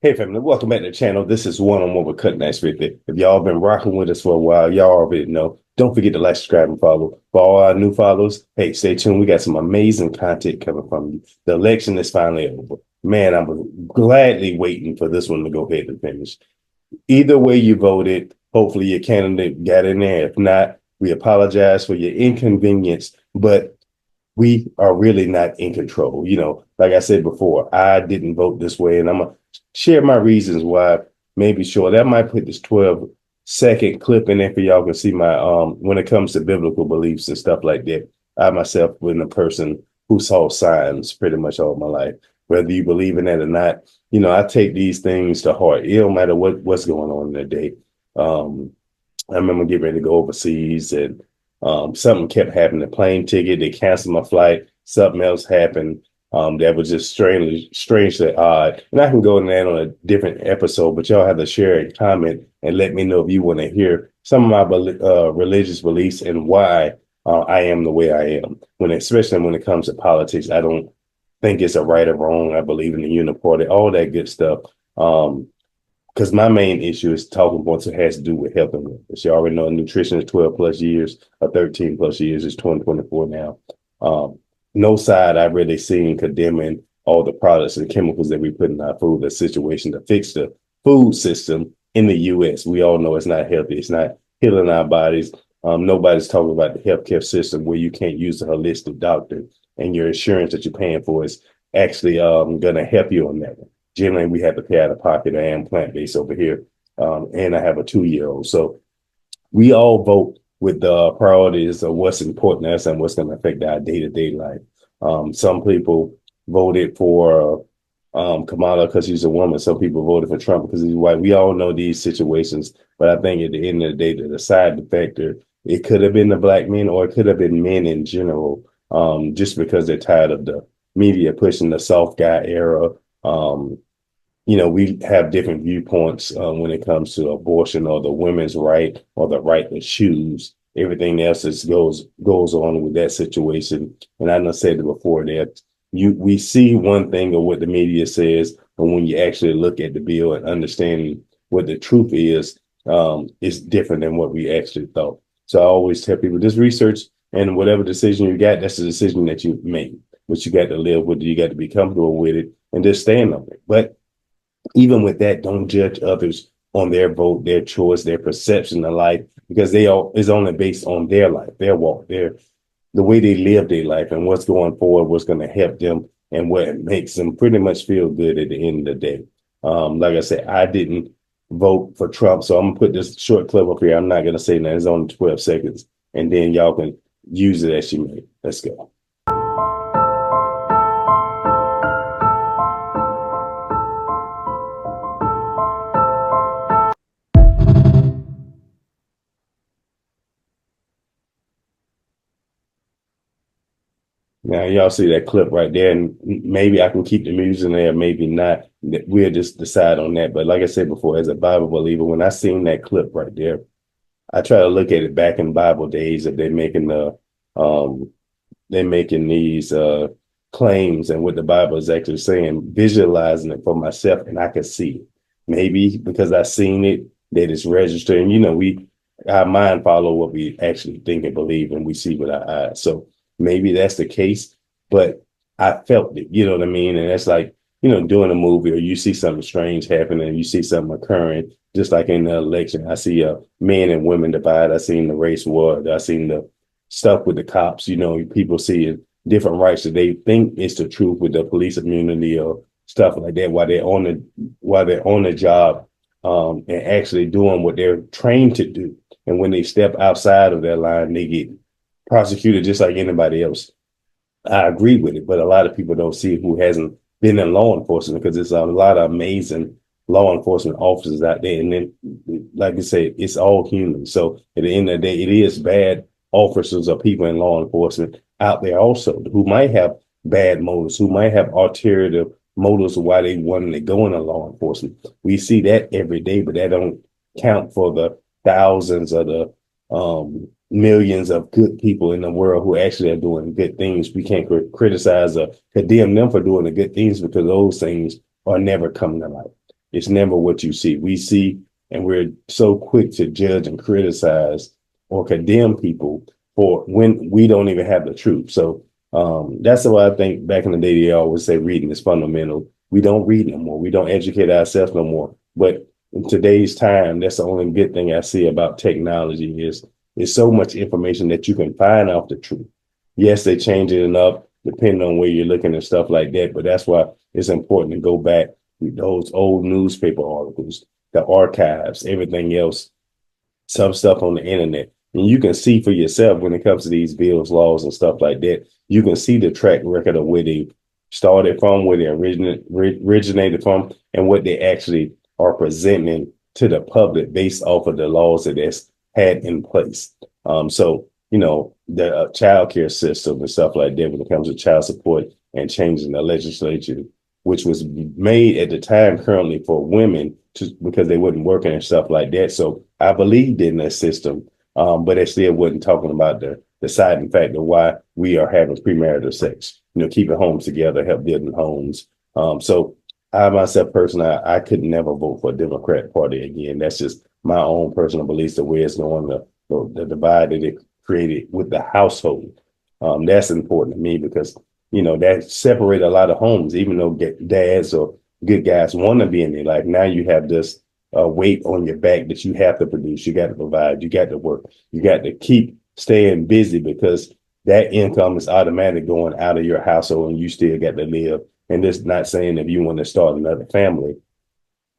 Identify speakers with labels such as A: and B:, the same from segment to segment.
A: Hey family, welcome back to the channel. This is One-on-One with Cut Nice 50. If y'all been rocking with us for a while, y'all already know. Don't forget to like, subscribe, and follow. For all our new followers, hey, stay tuned. We got some amazing content coming from you. The election is finally over. Man, I'm gladly waiting for this one to go ahead and finish. Either way you voted, hopefully your candidate got in there. If not, we apologize for your inconvenience, but we are really not in control. Like I said before, I didn't vote this way, and I'm gonna share my reasons why. Maybe sure that might put this 12-second clip in there for y'all can see my when it comes to biblical beliefs and stuff like that. I myself been a person who saw signs pretty much all my life. Whether you believe in that or not, I take these things to heart. It don't matter what's going on in the day. I remember getting ready to go overseas and something kept happening. The plane ticket, they canceled my flight. Something else happened that was just strangely odd. And I can go into that on a different episode, but y'all have to share a comment and let me know if you want to hear some of my religious beliefs and why I am the way I am. Especially when it comes to politics, I don't think it's a right or wrong. I believe in the uniparty, all that good stuff. Because my main issue is talking points that has to do with health and wellness. You already know nutrition is 12 plus years, or 13 plus years. It's 2024 now. No side I've really seen condemning all the products and chemicals that we put in our food, the situation to fix the food system in the U.S. We all know it's not healthy. It's not healing our bodies. Nobody's talking about the healthcare system where you can't use a holistic doctor and your insurance that you're paying for is actually going to help you on that one. Generally, we have to pay out of pocket. I am plant-based over here, and I have a 2-year-old. So we all vote with the priorities of what's important to us and what's going to affect our day-to-day life. Some people voted for Kamala because she's a woman. Some people voted for Trump because he's white. We all know these situations, but I think at the end of the day, to decide the factor, it could have been the black men or it could have been men in general, just because they're tired of the media pushing the soft guy era. We have different viewpoints when it comes to abortion or the women's right or the right to choose. Everything else that goes on with that situation. And I done said it before that we see one thing of what the media says, but when you actually look at the bill and understanding what the truth is, it's different than what we actually thought. So I always tell people just research and whatever decision you got, that's the decision that you made. But you got to live with it, you got to be comfortable with it and just stand on it. But even with that, don't judge others on their vote, their choice, their perception of life, because is only based on their life, their walk, the way they live their life and what's going forward, what's going to help them and what makes them pretty much feel good at the end of the day. Like I said, I didn't vote for Trump, so I'm gonna put this short clip up here. I'm not gonna say that. It's only 12 seconds, and then y'all can use it as you may. Let's go. Now, y'all see that clip right there, and maybe I can keep the music in there, maybe not. We'll just decide on that. But like I said before, as a Bible believer, when I seen that clip right there, I try to look at it back in Bible days if they're making these claims and what the Bible is actually saying, visualizing it for myself, and I can see it. Maybe because I seen it, that it's registering. Our mind follow what we actually think and believe, and we see with our eyes. So maybe that's the case, but I felt it, you know what I mean? And that's like, doing a movie or you see something strange happening, you see something occurring, just like in the election. I see men and women divide. I seen the race war. I seen the stuff with the cops, people see different rights that they think is the truth with the police immunity or stuff like that while they're on the job and actually doing what they're trained to do. And when they step outside of their line, they get prosecuted just like anybody else. I agree with it, but a lot of people don't see who hasn't been in law enforcement because there's a lot of amazing law enforcement officers out there. And then, like I said, it's all human. So at the end of the day, it is bad officers or people in law enforcement out there also who might have bad motives, who might have ulterior motives of why they wanted to go into law enforcement. We see that every day, but that don't count for the thousands of the millions of good people in the world who actually are doing good things. We can't criticize or condemn them for doing the good things because those things are never coming to light. It's never what you see. We see, and we're so quick to judge and criticize or condemn people for when we don't even have the truth. So that's why I think back in the day, they always say reading is fundamental. We don't read no more. We don't educate ourselves no more. But in today's time, that's the only good thing I see about technology is there's so much information that you can find out the truth. Yes, they change it up depending on where you're looking and stuff like that. But that's why it's important to go back to those old newspaper articles, the archives, everything else, some stuff on the internet. And you can see for yourself when it comes to these bills, laws, and stuff like that, you can see the track record of where they started from, where they originated from, and what they actually are presenting to the public based off of the laws that that's had in place. So, the child care system and stuff like that when it comes to child support and changing the legislature, which was made at the time currently for women because they wasn't working and stuff like that. So I believed in that system, but it still wasn't talking about the deciding factor why we are having premarital sex, keeping homes together, help building homes. So I myself personally, I could never vote for a Democrat Party again. That's just my own personal beliefs, the way it's going, the divide that it created with the household. That's important to me because, that separate a lot of homes, even though dads or good guys want to be in their life. Now you have this weight on your back that you have to produce. You got to provide. You got to work. You got to keep staying busy because that income is automatic going out of your household and you still got to live. And this not saying if you want to start another family,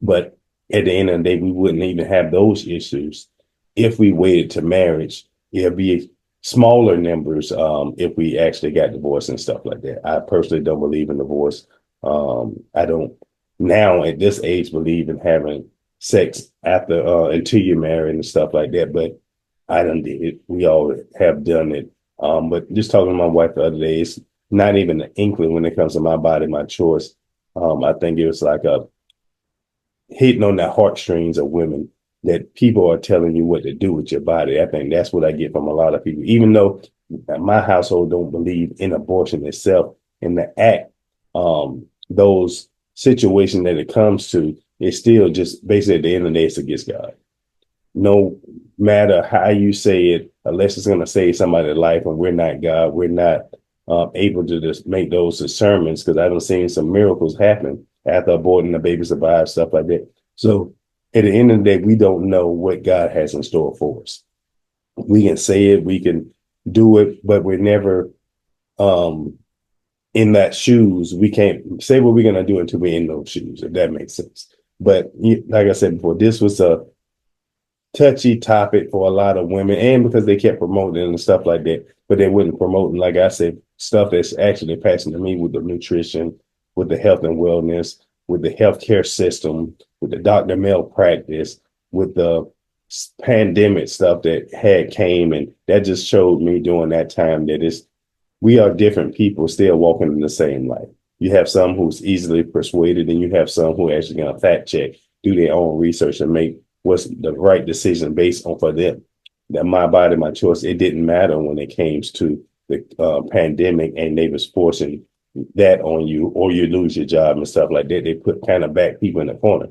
A: but at the end of the day, we wouldn't even have those issues if we waited to marriage. It'd be smaller numbers if we actually got divorced and stuff like that. I personally don't believe in divorce. I don't now at this age believe in having sex after until you're married and stuff like that. But I done did it. We all have done it. But just talking to my wife the other day, it's not even an inkling when it comes to my body, my choice. I think it was like a hitting on the heartstrings of women that people are telling you what to do with your body. I think that's what I get from a lot of people, even though my household don't believe in abortion itself in the act. Those situations that it comes to, it's still just basically at the end of the day, it's against God. No matter how you say it, unless it's going to save somebody's life and we're not God, we're not able to just make those discernments because I've seen some miracles happen after aborting the baby survive, stuff like that. So at the end of the day, we don't know what God has in store for us. We can say it, we can do it, but we're never in that shoes. We can't say what we're going to do until we're in those shoes, if that makes sense. But like I said before, this was a touchy topic for a lot of women and because they kept promoting and stuff like that, but they wouldn't promoting, like I said, stuff that's actually passing to me with the nutrition, with the health and wellness, with the healthcare system, with the doctor malpractice, with the pandemic stuff that had came. And that just showed me during that time that we are different people still walking in the same life. You have some who's easily persuaded and you have some who actually going to fact check, do their own research and make what's the right decision based on for them. That my body, my choice, it didn't matter when it came to the pandemic and they was forcing that on you or you lose your job and stuff like that. They put kind of back people in the corner.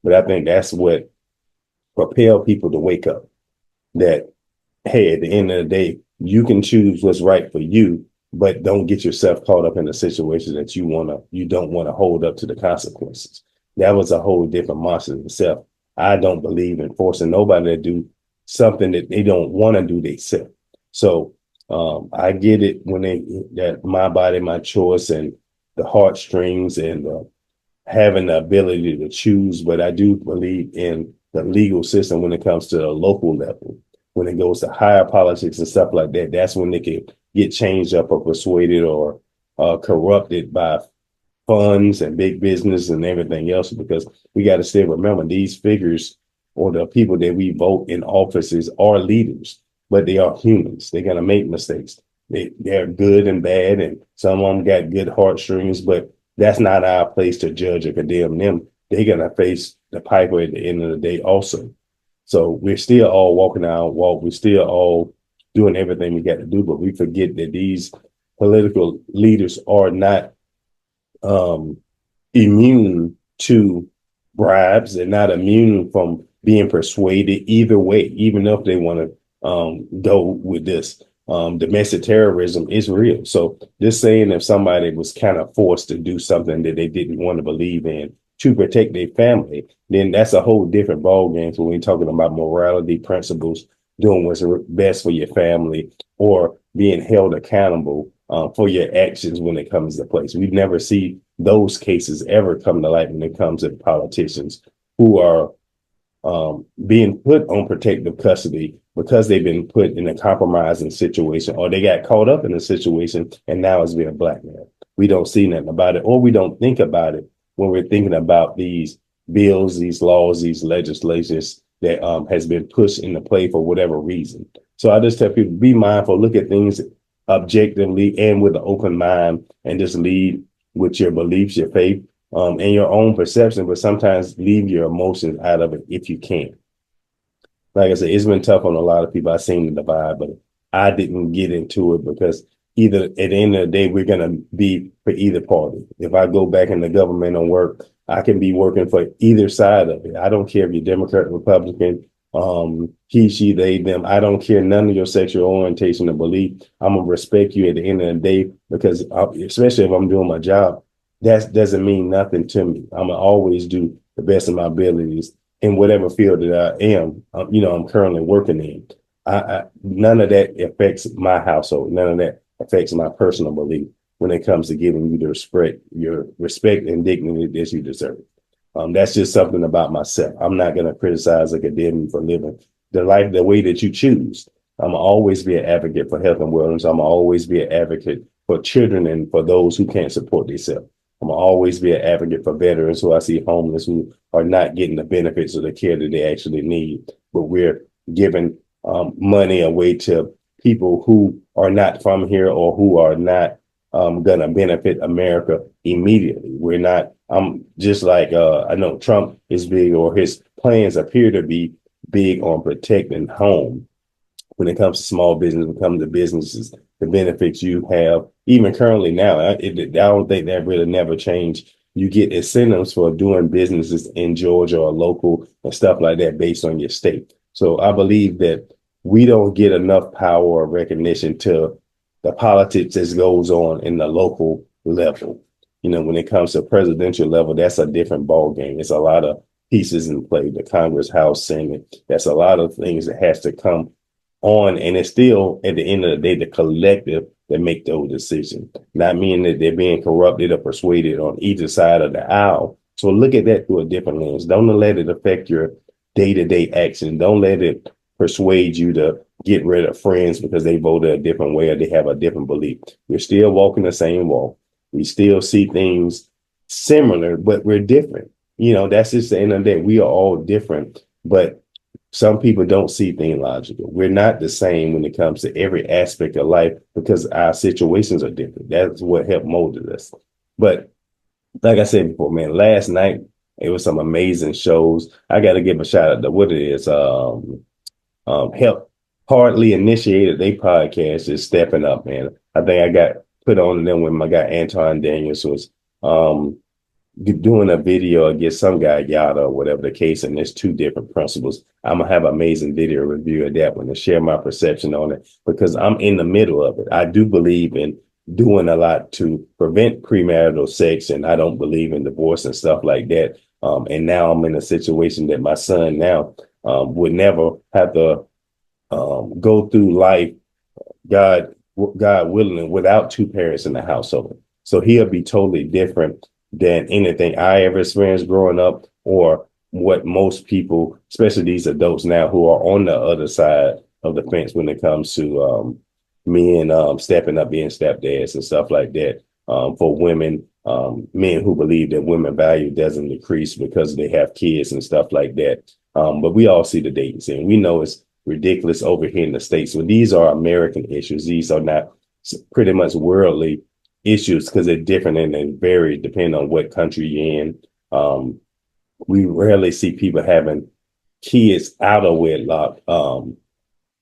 A: But I think that's what propel people to wake up that, hey, at the end of the day, you can choose what's right for you, but don't get yourself caught up in a situation that you don't want to hold up to the consequences. That was a whole different monster itself. I don't believe in forcing nobody to do something that they don't want to do themselves. So I get it when that my body, my choice, and the heartstrings and having the ability to choose. But I do believe in the legal system when it comes to the local level. When it goes to higher politics and stuff like that, that's when they can get changed up or persuaded or corrupted by funds and big business and everything else, because we got to still remember these figures or the people that we vote in offices are leaders, but they are humans. They're going to make mistakes. They're good and bad, and some of them got good heartstrings, but that's not our place to judge or condemn them. They're going to face the piper at the end of the day also. So we're still all walking our walk. We're still all doing everything we got to do, but we forget that these political leaders are not immune to bribes. They're not immune from being persuaded either way, even if they want to go with this. Domestic terrorism is real. So just saying if somebody was kind of forced to do something that they didn't want to believe in to protect their family, then that's a whole different ballgame. So when we're talking about morality principles, doing what's best for your family, or being held accountable for your actions when it comes to place. We never see those cases ever come to light when it comes to politicians who are being put on protective custody because they've been put in a compromising situation, or they got caught up in a situation and now it's being blackmailed. We don't see nothing about it, or we don't think about it when we're thinking about these bills, these laws, these legislations that has been pushed into play for whatever reason. So I just tell people, be mindful, look at things objectively and with an open mind, and just lead with your beliefs, your faith, and your own perception, but sometimes leave your emotions out of it if you can. Like I said, it's been tough on a lot of people. I've seen the divide, but I didn't get into it because either at the end of the day, we're going to be for either party. If I go back in the government and work, I can be working for either side of it. I don't care if you're Democrat, Republican, he, she, they, them. I don't care none of your sexual orientation or belief. I'm going to respect you at the end of the day because especially if I'm doing my job, that doesn't mean nothing to me. I'm going to always do the best of my abilities in whatever field that I am, I'm currently working in. None of that affects my household. None of that affects my personal belief when it comes to giving you your respect and dignity that you deserve. That's just something about myself. I'm not going to criticize academia for living the life the way that you choose. I'm always be an advocate for health and wellness. I'm always be an advocate for children and for those who can't support themselves. I'm always be an advocate for veterans who I see homeless who are not getting the benefits of the care that they actually need. But we're giving money away to people who are not from here or who are not going to benefit America immediately. We're not, I'm just like, I know Trump is big, or his plans appear to be big on protecting home when it comes to small business, when it comes to businesses, the benefits you have, even currently now. I don't think that really never changed. You get incentives for doing businesses in Georgia or local and stuff like that based on your state. So I believe that we don't get enough power or recognition to the politics that goes on in the local level. When it comes to presidential level, that's a different ball game. It's a lot of pieces in play, the Congress, House, Senate. That's a lot of things that has to come on, and it's still at the end of the day the collective that make those decisions, not meaning that they're being corrupted or persuaded on either side of the aisle. So look at that through a different lens. Don't let it affect your day-to-day action. Don't let it persuade you to get rid of friends because they voted a different way or they have a different belief. We're still walking the same walk. We still see things similar, but we're different. That's just the end of the day. We are all different, but some people don't see things logical. We're not the same when it comes to every aspect of life because our situations are different. That's what helped molded us. But like I said before, man, last night it was some amazing shows. I got to give a shout out to what it is. Help Hardly Initiated. They podcast is stepping up, man. I think I got put on them when my guy Anton Daniels was doing a video against some guy, Yada, or whatever the case, and there's two different principles. I'm gonna have an amazing video review of that one and share my perception on it because I'm in the middle of it. I do believe in doing a lot to prevent premarital sex, and I don't believe in divorce and stuff like that. And now I'm in a situation that my son now would never have to go through life, God willing, without two parents in the household. So he'll be totally different than anything I ever experienced growing up, or what most people, especially these adults now who are on the other side of the fence when it comes to men stepping up, being stepdads and stuff like that. For women, men who believe that women value doesn't decrease because they have kids and stuff like that. But we all see the dating scene. We know it's ridiculous over here in the States. So these are American issues. These are not pretty much worldly issues because they're different and they vary depending on what country you're in. We rarely see people having kids out of wedlock,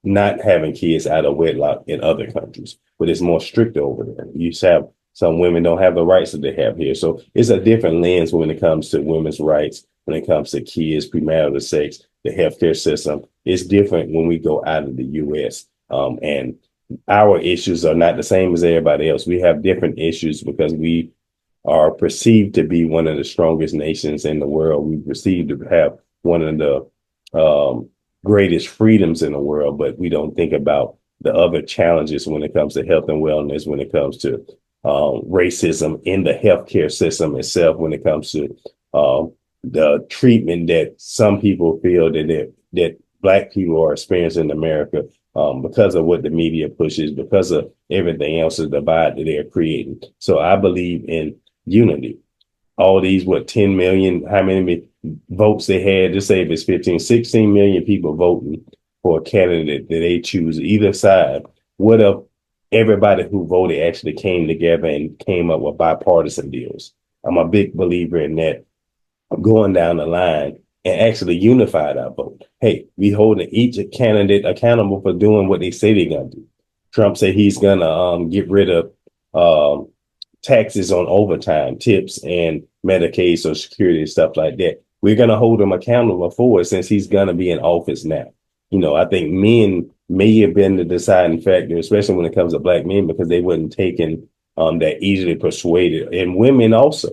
A: not having kids out of wedlock in other countries, but it's more strict over there. You have some women don't have the rights that they have here. So it's a different lens when it comes to women's rights when it comes to kids, premarital sex, the healthcare system. It's different when we go out of the U.S. And our issues are not the same as everybody else. We have different issues because we are perceived to be one of the strongest nations in the world. We perceive to have one of the greatest freedoms in the world, but we don't think about the other challenges when it comes to health and wellness, when it comes to racism in the healthcare system itself, when it comes to the treatment that some people feel that Black people are experiencing in America because of what the media pushes, because of everything else, the divide that they're creating. So I believe in unity. All these, 10 million, how many votes they had, just say if it's 15, 16 million people voting for a candidate that they choose either side. What if everybody who voted actually came together and came up with bipartisan deals? I'm a big believer in that, going down the line and actually unified our vote. Hey, we holding each candidate accountable for doing what they say they're gonna do. Trump said he's gonna get rid of taxes on overtime, tips, and Medicaid, Social Security, and stuff like that. We're gonna hold him accountable for it since he's gonna be in office now. I think men may have been the deciding factor, especially when it comes to Black men, because they weren't taken that easily persuaded, and women also,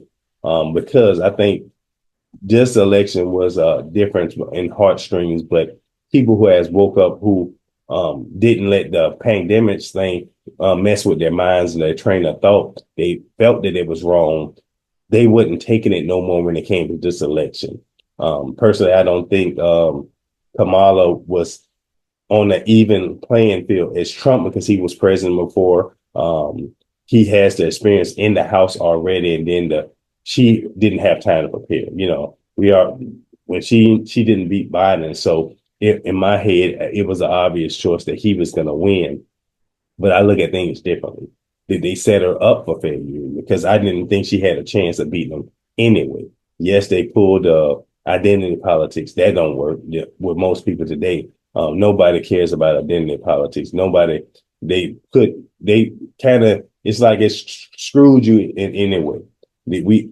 A: because I think this election was a difference in heartstrings, but people who has woke up, who didn't let the pandemic thing mess with their minds and their train of thought. They felt that it was wrong. They wouldn't taking it no more when it came to this election. Personally, I don't think Kamala was on an even playing field as Trump because he was president before. He has the experience in the House already, and then she didn't have time to prepare. When she didn't beat Biden, so in my head it was an obvious choice that he was going to win. But I look at things differently. Did they set her up for failure? Because I didn't think she had a chance of beating them anyway. Yes, they pulled identity politics. That don't work with most people today. Nobody cares about identity politics. Nobody. They kind of. It's like it's screwed you in any way.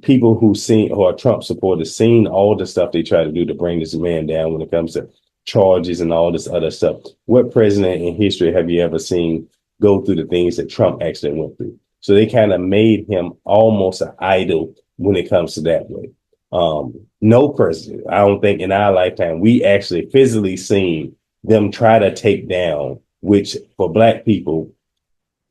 A: People who are Trump supporters seen all the stuff they try to do to bring this man down when it comes to charges and all this other stuff. What president in history have you ever seen go through the things that Trump actually went through? So they kind of made him almost an idol when it comes to that way. No president, I don't think in our lifetime, we actually physically seen them try to take down, which for Black people,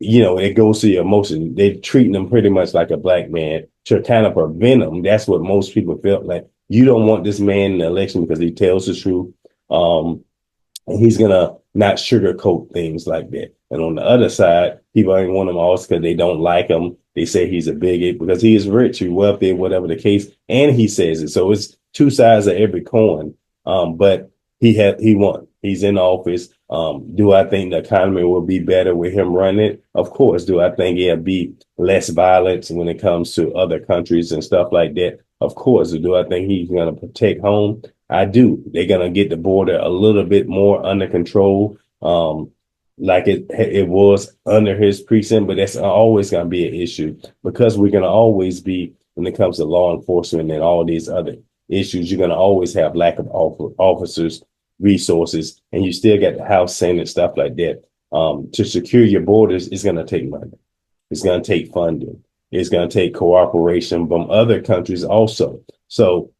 A: it goes to your emotion. They're treating them pretty much like a Black man to kind of prevent them. That's what most people felt like. You don't want this man in the election because he tells the truth. And he's going to not sugarcoat things like that. And on the other side, people ain't want him also because they don't like him. They say he's a bigot because he is rich, he's wealthy, whatever the case. And he says it. So it's two sides of every coin. But he won. He's in office. Do I think the economy will be better with him running? Of course. Do I think there'll be less violence when it comes to other countries and stuff like that? Of course. Do I think he's going to protect home? I do. They're going to get the border a little bit more under control, like it was under his precinct, but that's always going to be an issue because we're going to always be, when it comes to law enforcement and all these other issues, you're going to always have lack of officers, resources, and you still got the House, Senate, stuff like that. To secure your borders, it's going to take money. It's going to take funding. It's going to take cooperation from other countries also. So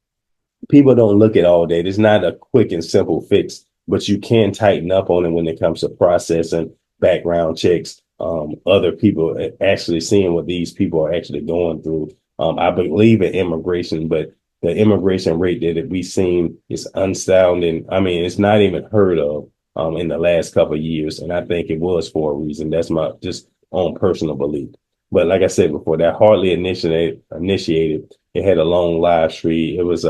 A: people don't look at all that. It's not a quick and simple fix, but you can tighten up on it when it comes to processing, background checks, other people actually seeing what these people are actually going through. I believe in immigration, but the immigration rate that we've seen is astounding. I mean, it's not even heard of in the last couple of years. And I think it was for a reason. That's my just own personal belief. But like I said before, that hardly initiated. It had a long live stream. It was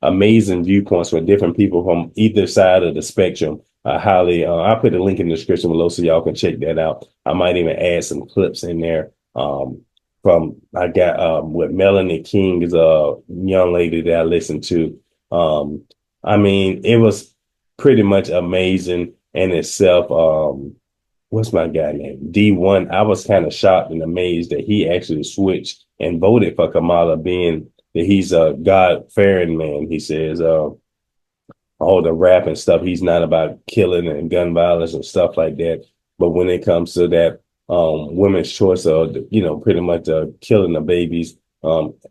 A: amazing viewpoints with different people from either side of the spectrum. I'll put a link in the description below so y'all can check that out. I might even add some clips in there. I got with Melanie King is a young lady that I listened to. I mean, it was pretty much amazing in itself. What's my guy name? D1. I was kind of shocked and amazed that he actually switched and voted for Kamala, being that he's a God-fearing man. He says all the rap and stuff, he's not about killing and gun violence and stuff like that. But when it comes to that women's choice of, pretty much killing the babies,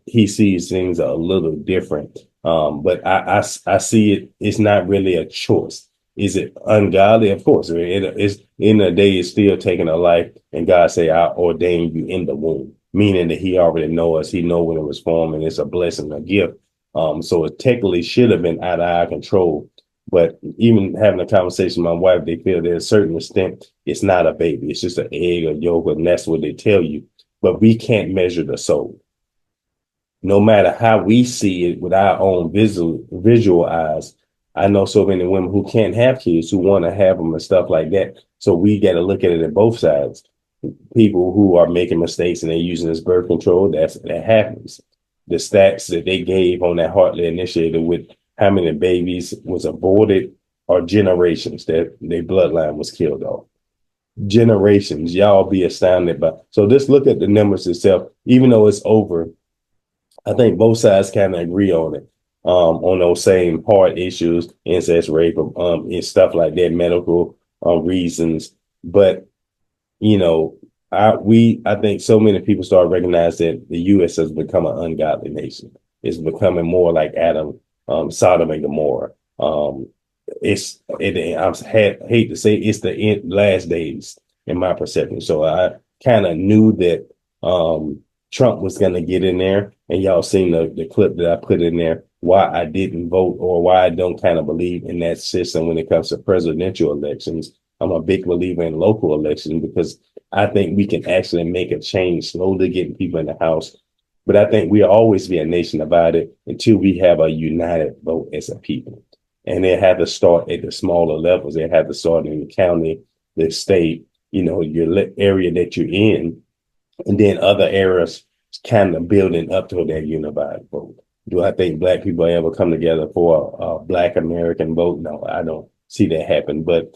A: he sees things a little different. But I see it, it's not really a choice. Is it ungodly? Of course. I mean, it's in the day, it's still taking a life, and God say, I ordained you in the womb, meaning that he already know us. He know when it was formed, and it's a blessing, a gift. So it technically should have been out of our control. But even having a conversation with my wife, they feel that a certain extent, it's not a baby. It's just an egg or yolk, and that's what they tell you. But we can't measure the soul. No matter how we see it with our own visual eyes. I know so many women who can't have kids who want to have them and stuff like that. So we got to look at it at both sides. People who are making mistakes and they're using this birth control, that happens. The stats that they gave on that Hartley initiative with how many babies was aborted or generations that their bloodline was killed off. Generations, y'all be astounded by. So just look at the numbers itself. Even though it's over, I think both sides kind of agree on it, on those same hard issues, incest, rape, and stuff like that, medical reasons. But I think so many people start recognizing that the U.S. has become an ungodly nation. It's becoming more like Adam, Sodom and Gomorrah. Hate to say it's the last days in my perception. So I kind of knew that Trump was going to get in there, and y'all seen the clip that I put in there. Why I didn't vote, or why I don't kind of believe in that system when it comes to presidential elections. I'm a big believer in local elections because I think we can actually make a change, slowly getting people in the house. But I think we'll always be a nation divided until we have a united vote as a people. And it had to start at the smaller levels. It had to start in the county, the state, your area that you're in, and then other areas kind of building up to that unified vote. Do I think Black people ever come together for a Black American vote? No, I don't see that happen. But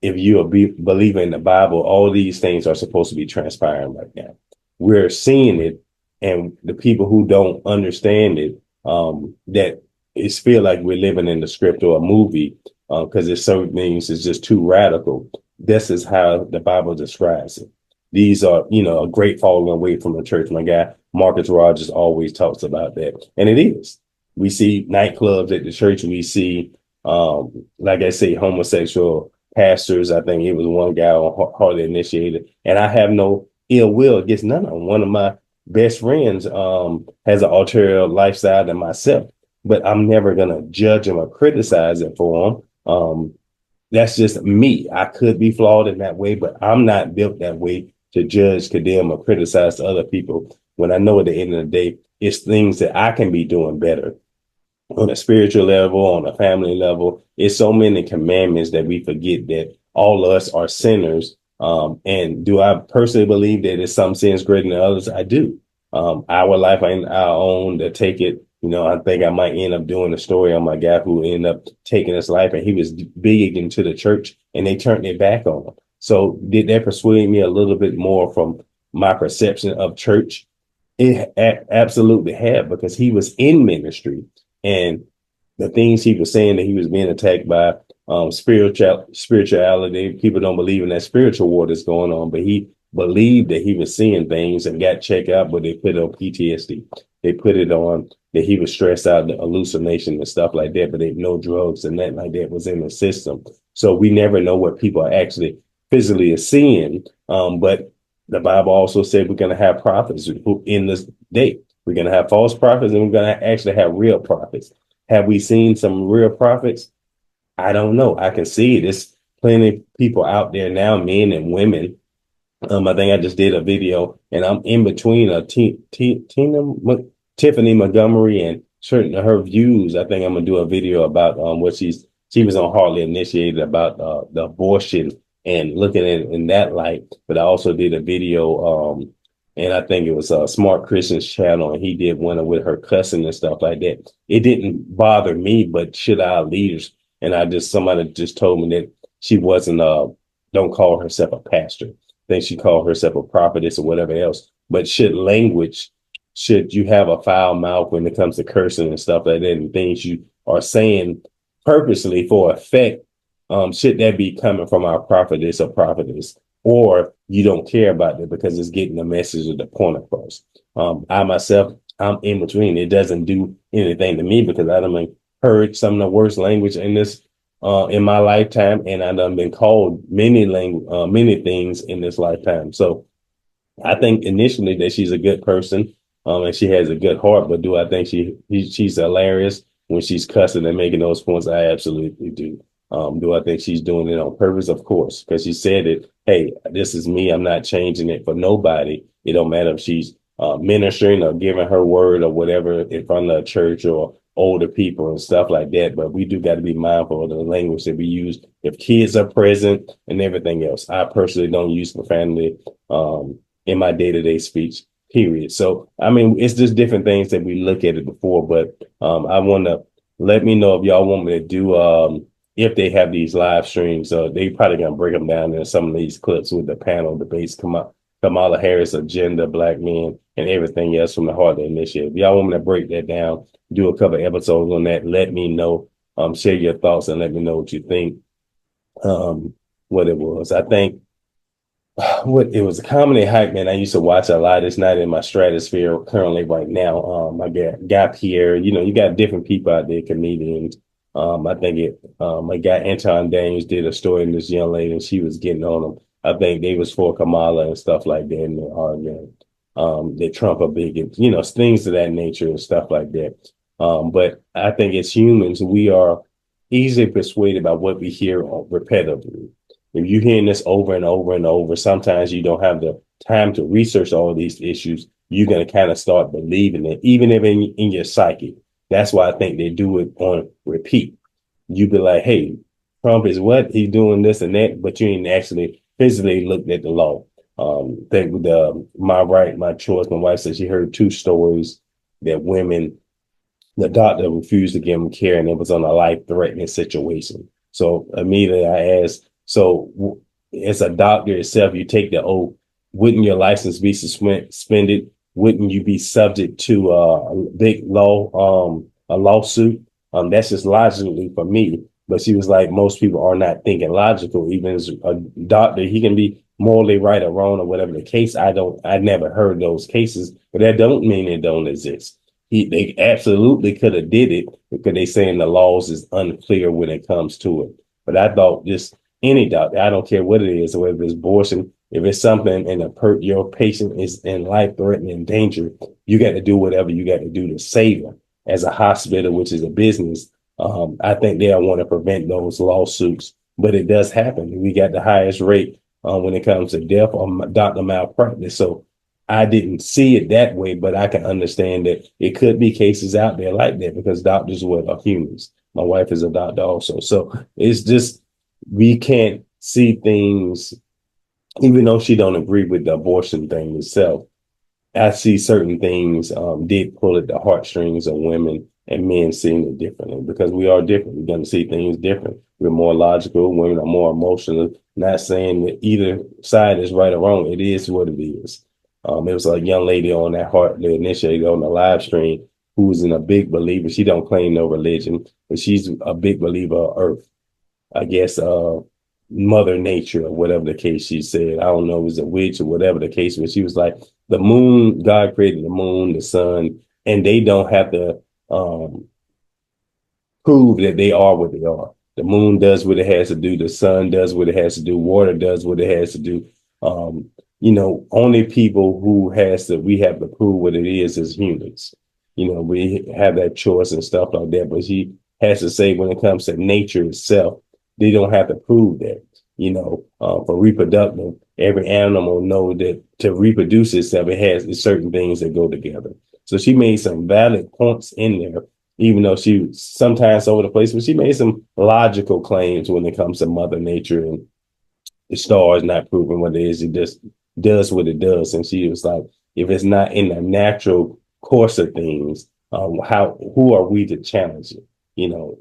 A: if you're a believer in the Bible, all these things are supposed to be transpiring right now. We're seeing it, and the people who don't understand it, that it's feel like we're living in the script or a movie, because there's certain things is just too radical. This is how the Bible describes it. These are, a great falling away from the church. My guy, Marcus Rogers, always talks about that. And it is. We see nightclubs at the church. We see, like I say, homosexual pastors. I think it was one guy on Hardly Initiated. And I have no ill will against none of them. One of my best friends has an ulterior lifestyle than myself. But I'm never going to judge him or criticize it for him. That's just me. I could be flawed in that way, but I'm not built that way to judge, condemn, or criticize other people when I know at the end of the day, it's things that I can be doing better on a spiritual level, on a family level. It's so many commandments that we forget that all of us are sinners. And do I personally believe that it's some sins greater than others? I do. Our life ain't our own to take it. I think I might end up doing a story on my guy who ended up taking his life, and he was big into the church and they turned their back on him. So did that persuade me a little bit more from my perception of church? It absolutely had, because he was in ministry, and the things he was saying, that he was being attacked by spirituality. People don't believe in that spiritual war that's going on, but he believed that he was seeing things and got checked out, but they put it on PTSD. They put it on that he was stressed out, the hallucination and stuff like that, but they no drugs and nothing like that was in the system. So we never know what people are actually physically seeing. But the Bible also said we're going to have prophets who in this day. We're going to have false prophets, and we're going to actually have real prophets. Have we seen some real prophets? I don't know. I can see it. There's plenty of people out there now, men and women. I think I just did a video, and I'm in between Tiffany Montgomery and certain of her views. I think I'm gonna do a video about what she was on Hardly Initiated about the abortion and looking at it in that light. But I also did a video, and I think it was a Smart Christian's channel, and he did one with her cussing and stuff like that. It didn't bother me, but should our leaders? And somebody just told me that she wasn't don't call herself a pastor. I think she called herself a prophetess or whatever else. But should language should you have a foul mouth when it comes to cursing and stuff like that, and things you are saying purposely for effect, should that be coming from our prophetess or prophetess, or you don't care about it because it's getting the message or the point across? I myself, I'm in between. It doesn't do anything to me because I done heard some of the worst language in this in my lifetime, and I done been called many things in this lifetime. So I think initially that she's a good person, and she has a good heart. But do I think she's hilarious when she's cussing and making those points? I absolutely do. Do I think she's doing it on purpose? Of course, because she said it. Hey, this is me. I'm not changing it for nobody. It don't matter if she's ministering or giving her word or whatever in front of a church or older people and stuff like that. But we do got to be mindful of the language that we use if kids are present and everything else. I personally don't use profanity. In my day-to-day speech, period. So, I mean, it's just different things that we look at it before, but I want to let me know if y'all want me to do, if they have these live streams, they probably going to break them down in some of these clips with the panel debates, Kamala Harris agenda, black men, and everything else from the Heart Initiative. If y'all want me to break that down, do a couple of episodes on that, let me know, share your thoughts and let me know what you think, what it was. I think what it was a comedy hype, man. I used to watch a lot. It's not in my stratosphere currently right now. I got Guy Pierre. You got different people out there, comedians. I think my guy Anton Daniels did a story in this young lady, and she was getting on them. I think they was for Kamala and stuff like that in the argument. That Trump a bigot, things of that nature and stuff like that. But I think as humans, we are easily persuaded by what we hear repetitively. If you're hearing this over and over and over, sometimes you don't have the time to research all these issues. You're going to kind of start believing it, even if in your psyche. That's why I think they do it on repeat. You be like, hey, Trump is what? He's doing this and that, but you ain't actually physically looked at the law. Think with my right, my choice. My wife said she heard 2 stories that the doctor refused to give them care, and it was on a life-threatening situation. So immediately I asked, so as a doctor itself, you take the oath, wouldn't your license be suspended? Wouldn't you be subject to a big a lawsuit? That's just logically for me. But she was like, most people are not thinking logical. Even as a doctor, he can be morally right or wrong or whatever the case. I never heard those cases, but that don't mean it don't exist. They absolutely could have did it because they saying the laws is unclear when it comes to it. But I thought just any doctor, I don't care what it is, or whether it's abortion, if it's something and your patient is in life-threatening danger, you got to do whatever you got to do to save them. As a hospital, which is a business, I think they'll want to prevent those lawsuits, but it does happen. We got the highest rate when it comes to death or doctor malpractice. So I didn't see it that way, but I can understand that it could be cases out there like that because doctors are humans. My wife is a doctor also. So it's just, we can't see things, even though she don't agree with the abortion thing itself. I see certain things did pull at the heartstrings of women and men seeing it differently because we are different. We're going to see things different. We're more logical. Women are more emotional. Not saying that either side is right or wrong. It is what it is. It was a young lady on that the initiative on the live stream who was in a big believer. She don't claim no religion, but she's a big believer of Earth. I guess Mother Nature or whatever the case she said. I don't know if it was a witch or whatever the case was. She was like, the moon, God created the moon, the sun, and they don't have to prove that they are what they are. The moon does what it has to do. The sun does what it has to do. Water does what it has to do. Only people we have to prove what it is humans. We have that choice and stuff like that. But she has to say when it comes to nature itself, they don't have to prove that. For reproductive, every animal know that to reproduce itself, it has certain things that go together. So she made some valid points in there, even though she sometimes over the place, but she made some logical claims when it comes to Mother Nature and the stars not proving what it is. It just does what it does. And she was like, if it's not in the natural course of things, who are we to challenge it?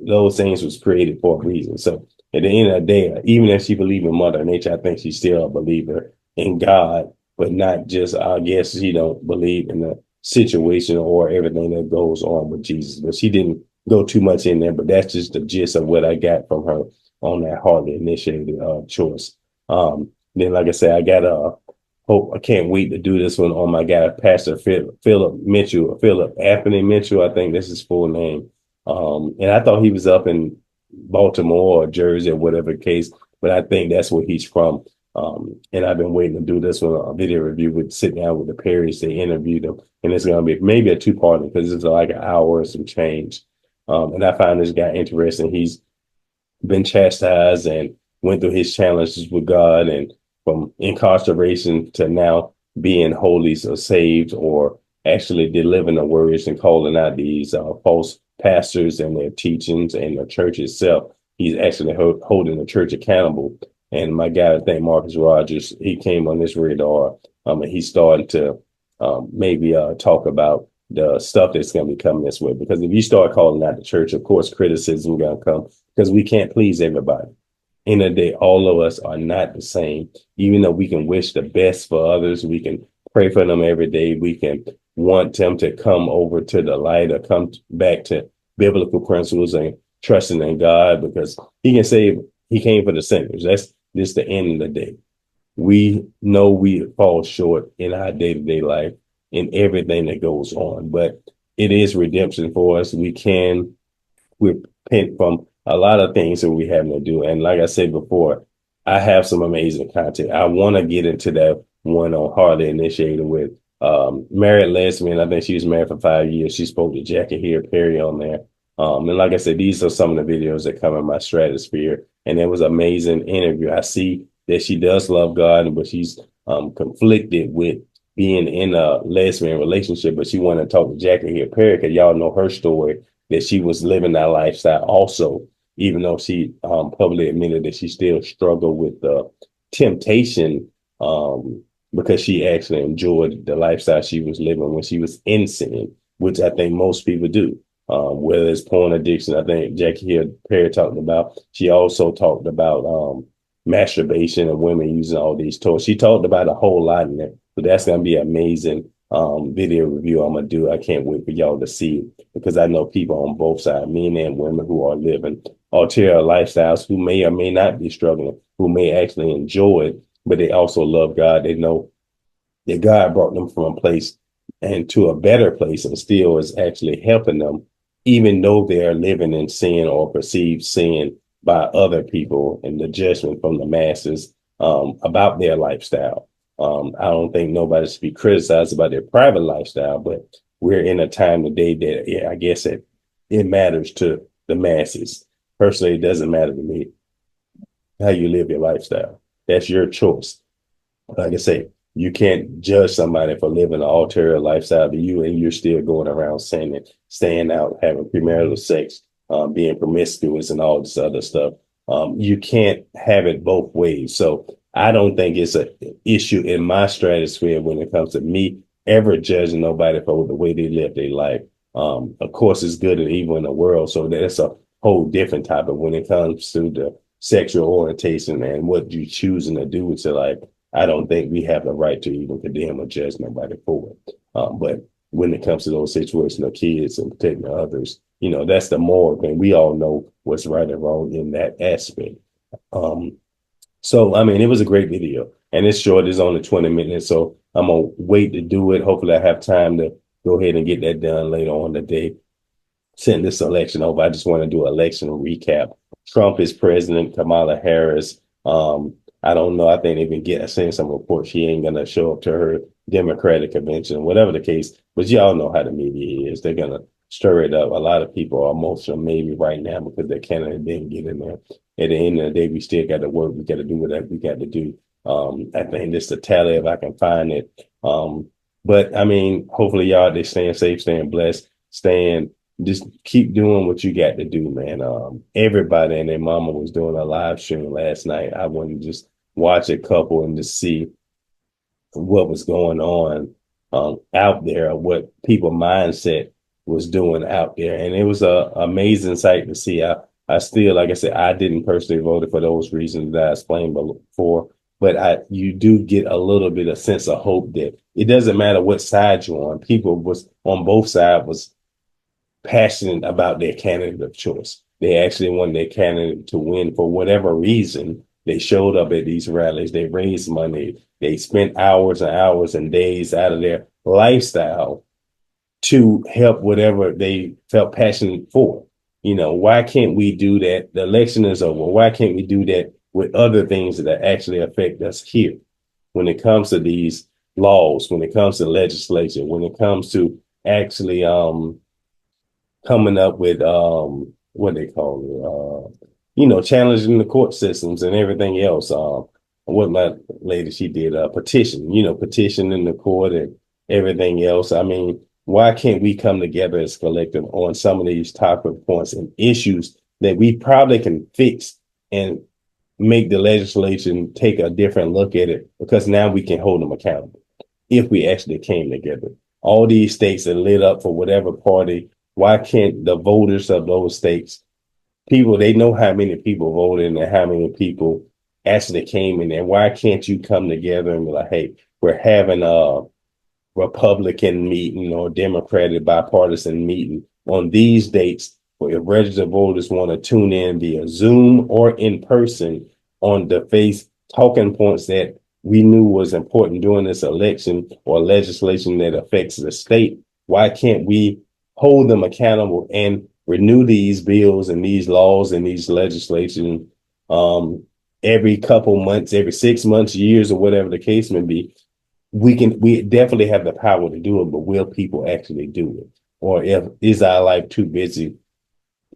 A: Those things was created for a reason. So at the end of the day, even if she believes in Mother Nature, I think she's still a believer in God, but not just, I guess she don't believe in the situation or everything that goes on with Jesus. But she didn't go too much in there, but that's just the gist of what I got from her on that hardly initiated choice. Then, like I said, I got hope. I can't wait to do this one on my guy, Pastor Philip Mitchell, Philip Anthony Mitchell. I think that's his full name. And I thought he was up in Baltimore or Jersey or whatever case, but I think that's where he's from. And I've been waiting to do this one, a video review with sit down with the Perrys. They interviewed them, and it's going to be maybe a two-part because it's like an hour and some change. And I find this guy interesting. He's been chastised and went through his challenges with God, and from incarceration to now being wholly so saved or actually delivering the words and calling out these false pastors and their teachings and the church itself. He's actually holding the church accountable. And my guy, I think Marcus Rogers, he came on this radar, and he's starting to maybe talk about the stuff that's going to be coming this way. Because if you start calling out the church, of course, criticism is going to come because we can't please everybody. In the day, all of us are not the same. Even though we can wish the best for others, we can pray for them every day. We can want them to come over to the light or come back to biblical principles and trusting in God, because he can say he came for the sinners. That's just the end of the day. We know we fall short in our day-to-day life in everything that goes on, but it is redemption for us. We can repent from a lot of things that we having to do. And like I said before, I have some amazing content. I want to get into that one on Hardly Initiated with married lesbian. I think she was married for 5 years. She spoke to Jackie here, Perry on there. And like I said, these are some of the videos that come in my stratosphere. And it was an amazing interview. I see that she does love God, but she's conflicted with being in a lesbian relationship. But she wanted to talk to Jackie here, Perry, because y'all know her story, that she was living that lifestyle also, even though she publicly admitted that she still struggled with the temptation because she actually enjoyed the lifestyle she was living when she was in sin, which I think most people do. Whether it's porn addiction, I think Jackie here, Perry talked about. She also talked about masturbation and women using all these toys. She talked about a whole lot in there. So that's going to be an amazing video review I'm going to do. I can't wait for y'all to see it, because I know people on both sides, men and women, who are living ulterior lifestyles, who may or may not be struggling, who may actually enjoy it, but they also love God. They know that God brought them from a place and to a better place, and still is actually helping them, even though they're living in sin or perceived sin by other people and the judgment from the masses about their lifestyle. I don't think nobody should be criticized about their private lifestyle, but we're in a time today that, yeah, I guess it matters to the masses. Personally, it doesn't matter to me how you live your lifestyle. That's your choice. Like I say, you can't judge somebody for living an ulterior lifestyle to you, and you're still going around saying it, staying out, having premarital sex, being promiscuous, and all this other stuff. You can't have it both ways. So I don't think it's an issue in my stratosphere when it comes to me ever judging nobody for the way they live their life. Of course, it's good and evil in the world, so that's a whole different topic. When it comes to the sexual orientation and what you're choosing to do with your life, I don't think we have the right to even condemn or judge nobody for it. But when it comes to those situations of kids and protecting others, you know, that's the moral thing. We all know what's right and wrong in that aspect. So, I mean, it was a great video, and it's short. It's only 20 minutes. So I'm going to wait to do it. Hopefully I have time to go ahead and get that done later on today. Send this election over. I just want to do an election recap. Trump is president. Kamala Harris. I don't know. I think they've been seeing some reports she ain't going to show up to her Democratic convention, whatever the case. But y'all know how the media is. They're going to stir it up. A lot of people are emotional maybe right now because their candidate didn't get in there. At the end of the day, we still got to work. We got to do whatever we got to do. I think this is the tally if I can find it. But I mean, hopefully y'all, they staying safe, staying blessed, just keep doing what you got to do, man. Everybody and their mama was doing a live stream last night. I wanted to just watch a couple and just see what was going on out there, what people mindset was doing out there. And it was a amazing sight to see. I still, like I said, I didn't personally vote for those reasons that I explained before. but you do get a little bit of sense of hope that it doesn't matter what side you're on. People was on both sides was passionate about their candidate of choice. They actually want their candidate to win for whatever reason. They showed up at these rallies. They raised money. They spent hours and hours and days out of their lifestyle to help whatever they felt passionate for. Why can't we do that? The election is over. Why can't we do that with other things that actually affect us here? When it comes to these laws, when it comes to legislation, when it comes to actually coming up with what they call it, challenging the court systems and everything else. What my lady she did petition, petitioning the court and everything else. I mean, why can't we come together as collective on some of these topic points and issues that we probably can fix and make the legislation take a different look at it, because now we can hold them accountable if we actually came together. All these states are lit up for whatever party. Why can't the voters of those states, people, they know how many people voted and how many people actually came in there. Why can't you come together and be like, hey, we're having a Republican meeting or Democratic bipartisan meeting on these dates, where if registered voters want to tune in via Zoom or in person on the face talking points that we knew was important during this election or legislation that affects the state. Why can't we hold them accountable and renew these bills and these laws and these legislation every couple months, every 6 months, years, or whatever the case may be? We definitely have the power to do it, but will people actually do it? Or is our life too busy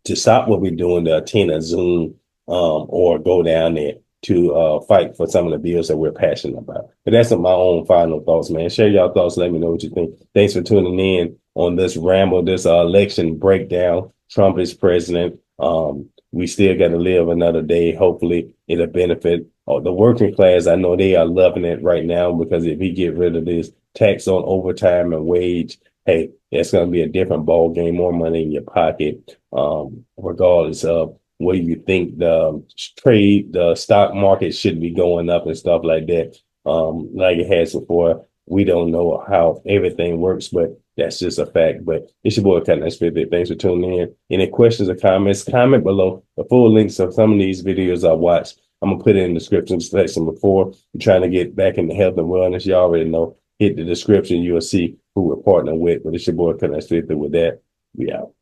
A: to stop what we're doing to attend a Zoom or go down there to fight for some of the bills that we're passionate about? But that's my own final thoughts, man. Share your thoughts. Let me know what you think. Thanks for tuning in on this ramble, this election breakdown. Trump is president. We still got to live another day. Hopefully it'll benefit the working class. I know they are loving it right now, because if we get rid of this tax on overtime and wage, hey, it's going to be a different ball game, more money in your pocket, regardless of where you think the stock market should be going up and stuff like that. Like it has before. We don't know how everything works, but that's just a fact. But it's your boy, Cutlass 50. Thanks for tuning in. Any questions or comments, comment below. The full links of some of these videos I watched, I'm going to put it in the description section. Before you're trying to get back into health and wellness, you already know. Hit the description. You'll see who we're partnering with. But it's your boy, Cutlass 50. With that, we out.